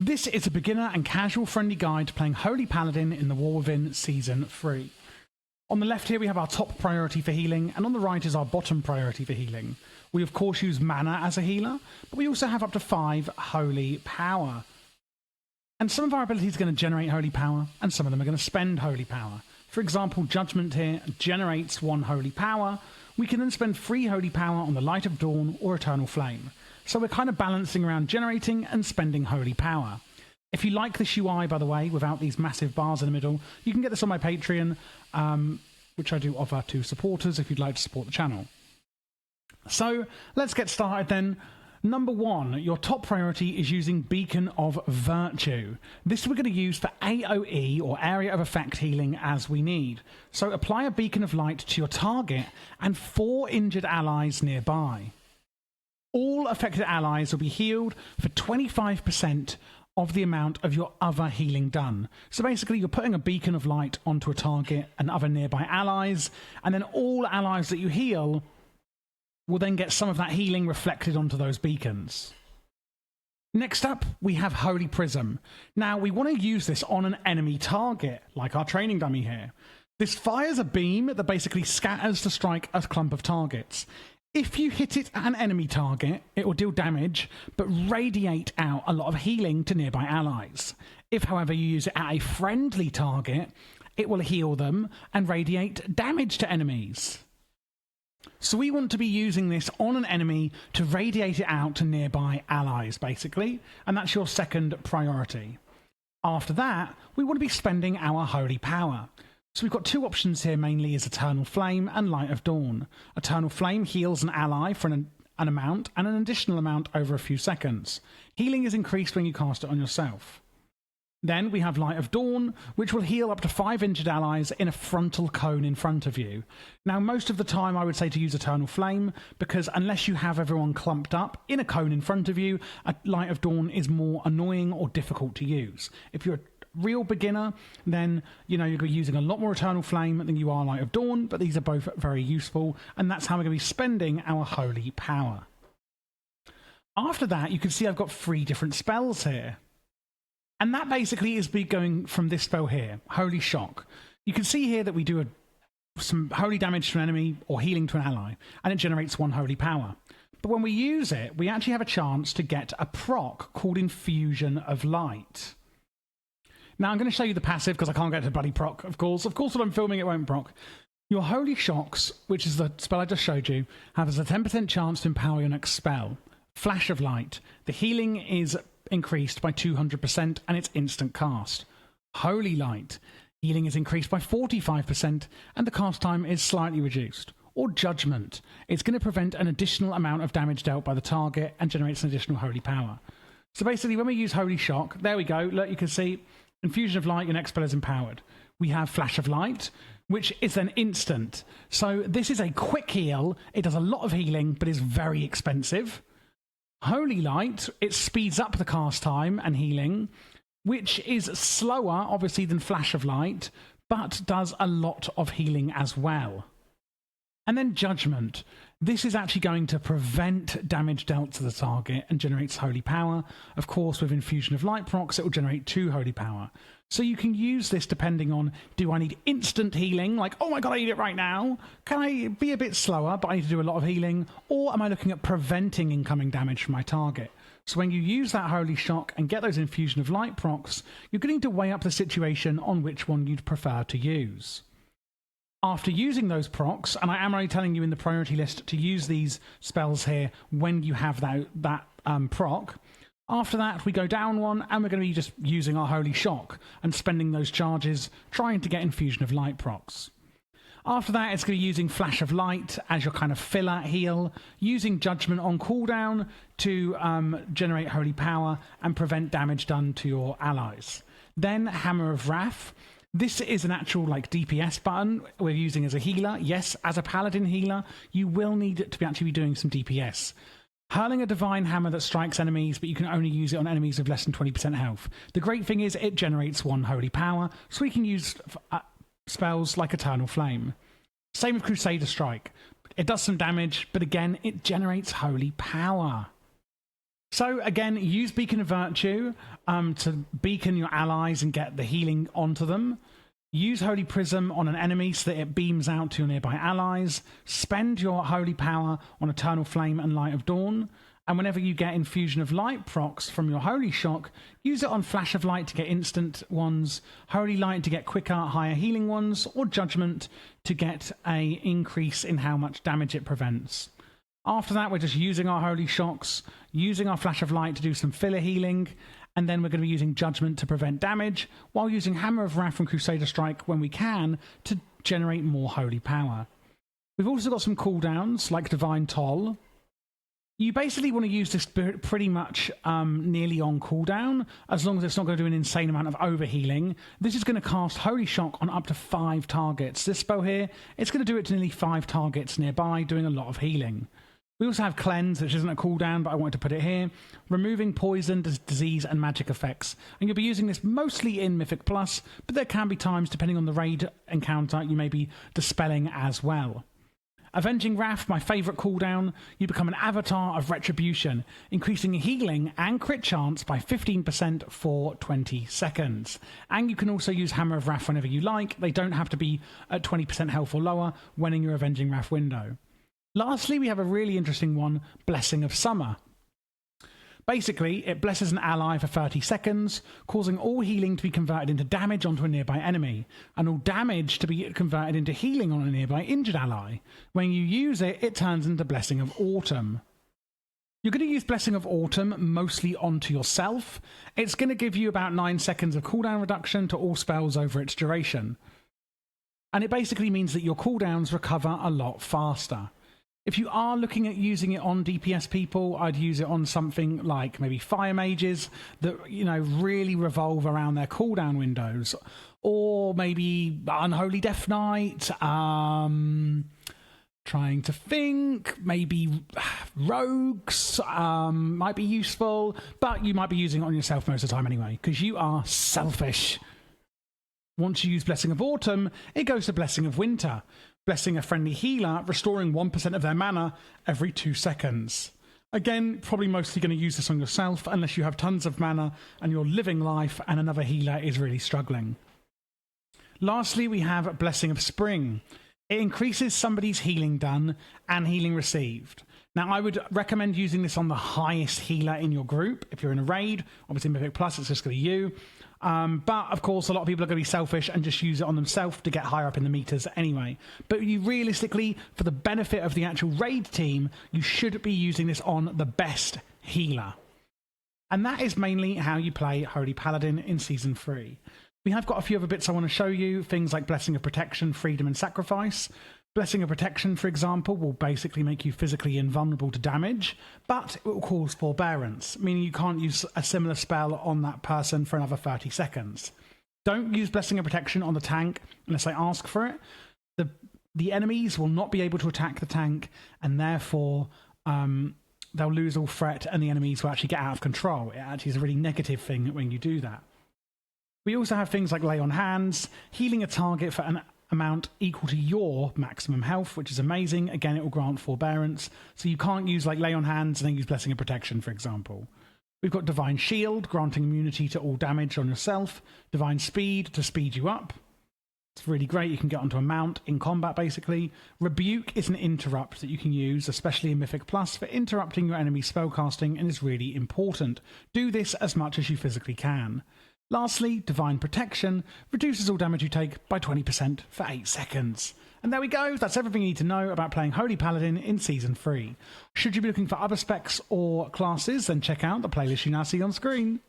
This is a beginner and casual friendly guide to playing Holy Paladin in the War Within Season 3. On the left here we have our top priority for healing, and on the right is our bottom priority for healing. We of course use mana as a healer, but we also have up to 5 Holy Power. And some of our abilities are going to generate Holy Power, and some of them are going to spend Holy Power. For example, Judgment here generates 1 Holy Power. We can then spend 3 Holy Power on the Light of Dawn or Eternal Flame. So we're kind of balancing around generating and spending Holy Power. If you like this UI, by the way, without these massive bars in the middle, you can get this on my Patreon, which I do offer to supporters if you'd like to support the channel. So let's get started then. Number 1, your top priority is using Beacon of Virtue. This we're going to use for AoE, or Area of Effect healing, as we need. So apply a Beacon of Light to your target and 4 injured allies nearby. All affected allies will be healed for 25% of the amount of your other healing done. So basically you're putting a beacon of light onto a target and other nearby allies, and then all allies that you heal will then get some of that healing reflected onto those beacons. Next up, we have Holy Prism. Now we want to use this on an enemy target, like our training dummy here. This fires a beam that basically scatters to strike a clump of targets. If you hit it at an enemy target, it will deal damage, but radiate out a lot of healing to nearby allies. If, however, you use it at a friendly target, it will heal them and radiate damage to enemies. So we want to be using this on an enemy to radiate it out to nearby allies, basically, and that's your second priority. After that, we want to be spending our Holy Power. So we've got 2 options here, mainly is Eternal Flame and Light of Dawn. Eternal Flame heals an ally for an amount and an additional amount over a few seconds. Healing is increased when you cast it on yourself. Then we have Light of Dawn, which will heal up to 5 injured allies in a frontal cone in front of you. Now, most of the time I would say to use Eternal Flame, because unless you have everyone clumped up in a cone in front of you, a Light of Dawn is more annoying or difficult to use. If you're a real beginner, then you're using a lot more Eternal Flame than you are Light of Dawn, but these are both very useful, and that's how we're going to be spending our Holy Power. After that, you can see I've got 3 different spells here. And that basically is going from this spell here, Holy Shock. You can see here that we do some holy damage to an enemy or healing to an ally, and it generates 1 Holy Power. But when we use it, we actually have a chance to get a proc called Infusion of Light. Now I'm going to show you the passive because I can't get to bloody proc, of course. Of course, when I'm filming it won't proc. Your Holy Shocks, which is the spell I just showed you, has a 10% chance to empower your next spell. Flash of Light. The healing is increased by 200% and it's instant cast. Holy Light. Healing is increased by 45% and the cast time is slightly reduced. Or Judgment. It's going to prevent an additional amount of damage dealt by the target and generates an additional Holy Power. So basically when we use Holy Shock, there we go, look, you can see Infusion of Light, your next spell is empowered. We have Flash of Light, which is then instant. So this is a quick heal. It does a lot of healing, but is very expensive. Holy Light, it speeds up the cast time and healing, which is slower, obviously, than Flash of Light, but does a lot of healing as well. And then Judgment. This is actually going to prevent damage dealt to the target and generates Holy Power. Of course, with Infusion of Light procs, it will generate 2 Holy Power. So you can use this depending on, do I need instant healing? Like, oh my god, I need it right now. Can I be a bit slower, but I need to do a lot of healing? Or am I looking at preventing incoming damage from my target? So when you use that Holy Shock and get those Infusion of Light procs, you're going to weigh up the situation on which one you'd prefer to use. After using those procs, and I am only telling you in the priority list to use these spells here when you have that proc, after that we go down 1 and we're going to be just using our Holy Shock and spending those charges trying to get Infusion of Light procs. After that it's going to be using Flash of Light as your kind of filler heal, using Judgment on cooldown to generate Holy Power and prevent damage done to your allies. Then Hammer of Wrath. This is an actual DPS button we're using as a healer. Yes, as a paladin healer, you will need to actually be doing some DPS. Hurling a divine hammer that strikes enemies, but you can only use it on enemies with less than 20% health. The great thing is it generates 1 Holy Power, so we can use spells like Eternal Flame. Same with Crusader Strike. It does some damage, but again, it generates Holy Power. So again, use Beacon of Virtue to beacon your allies and get the healing onto them. Use Holy Prism on an enemy so that it beams out to your nearby allies. Spend your Holy Power on Eternal Flame and Light of Dawn. And whenever you get Infusion of Light procs from your Holy Shock, use it on Flash of Light to get instant ones, Holy Light to get quicker, higher healing ones, or Judgment to get an increase in how much damage it prevents. After that, we're just using our Holy Shocks, using our Flash of Light to do some filler healing, and then we're going to be using Judgment to prevent damage, while using Hammer of Wrath from Crusader Strike when we can to generate more Holy Power. We've also got some cooldowns, like Divine Toll. You basically want to use this pretty much nearly on cooldown, as long as it's not going to do an insane amount of overhealing. This is going to cast Holy Shock on up to 5 targets. This spell here, it's going to do it to nearly 5 targets nearby, doing a lot of healing. We also have Cleanse, which isn't a cooldown, but I wanted to put it here. Removing poison, disease, and magic effects. And you'll be using this mostly in Mythic Plus, but there can be times, depending on the raid encounter, you may be dispelling as well. Avenging Wrath, my favourite cooldown. You become an avatar of Retribution, increasing healing and crit chance by 15% for 20 seconds. And you can also use Hammer of Wrath whenever you like. They don't have to be at 20% health or lower when in your Avenging Wrath window. Lastly, we have a really interesting one, Blessing of Summer. Basically, it blesses an ally for 30 seconds, causing all healing to be converted into damage onto a nearby enemy, and all damage to be converted into healing on a nearby injured ally. When you use it, it turns into Blessing of Autumn. You're going to use Blessing of Autumn mostly onto yourself. It's going to give you about 9 seconds of cooldown reduction to all spells over its duration. And it basically means that your cooldowns recover a lot faster. If you are looking at using it on DPS people, I'd use it on something like maybe Fire Mages that, you know, really revolve around their cooldown windows. Or maybe Unholy Death Knight, trying to think, maybe Rogues might be useful, but you might be using it on yourself most of the time anyway, because you are selfish. Once you use Blessing of Autumn, it goes to Blessing of Winter. Blessing a friendly healer, restoring 1% of their mana every 2 seconds. Again, probably mostly going to use this on yourself unless you have tons of mana and you're living life and another healer is really struggling. Lastly, we have Blessing of Spring. It increases somebody's healing done and healing received. Now, I would recommend using this on the highest healer in your group. If you're in a raid, obviously Mythic Plus, it's just going to be you. But, of course, a lot of people are going to be selfish and just use it on themselves to get higher up in the meters anyway. But you realistically, for the benefit of the actual raid team, you should be using this on the best healer. And that is mainly how you play Holy Paladin in Season 3. We have got a few other bits I want to show you, things like Blessing of Protection, Freedom and Sacrifice. Blessing of Protection, for example, will basically make you physically invulnerable to damage, but it will cause forbearance, meaning you can't use a similar spell on that person for another 30 seconds. Don't use Blessing of Protection on the tank unless they ask for it. The enemies will not be able to attack the tank, and therefore they'll lose all threat, and the enemies will actually get out of control. It actually is a really negative thing when you do that. We also have things like Lay on Hands, healing a target for an amount equal to your maximum health, which is amazing. Again, it will grant forbearance, so you can't use like Lay on Hands and then use Blessing of Protection, for example. We've got Divine Shield, granting immunity to all damage on yourself. Divine Speed to speed you up. It's really great. You can get onto a mount in combat, basically. Rebuke is an interrupt that you can use, especially in Mythic Plus, for interrupting your enemy's spellcasting, and is really important. Do this as much as you physically can. Lastly, Divine Protection reduces all damage you take by 20% for 8 seconds. And there we go, that's everything you need to know about playing Holy Paladin in Season 3. Should you be looking for other specs or classes, then check out the playlist you now see on screen.